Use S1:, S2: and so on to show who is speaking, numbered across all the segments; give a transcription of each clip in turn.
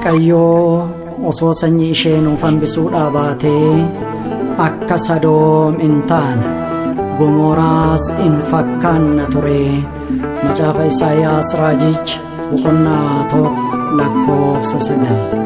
S1: Qayyoo osoo sanyii ishee nuuf hambisuudhaa baatee akka Sodoom hin taane Gomoraas hin fakkaanna ture. Macaafa Isaayyaas raajicha boqonnaa 1:9.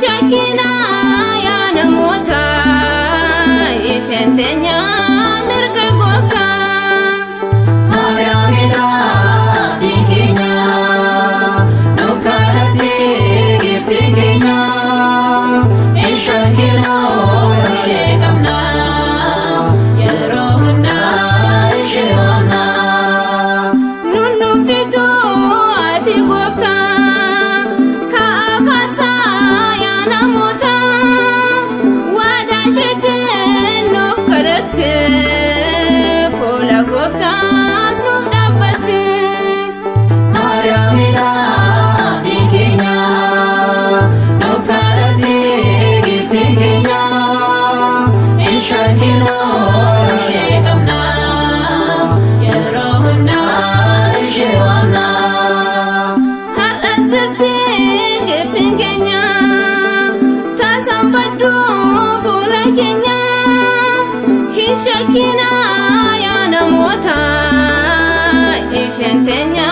S2: Shakina ya namoota isheen teenya mirga goofta. Mariyaamidha diinkeenya nuuf kadhattee geefte keenya hin shakkinu ishee qabna yeroo hundaa ishee waamna. Nunnufitu ati goofta. Fuula gooftaas nuuf dhaabbate. Mariyaamidha diinkeenya nuuf kadhattee geefte keenya hin shakkinu ishee qabna yeroo hundaa ishee waamna. Har'a sirtee geefte keenya taasaan badduu fuula keenya. Shakina ya namoota isheen teenya.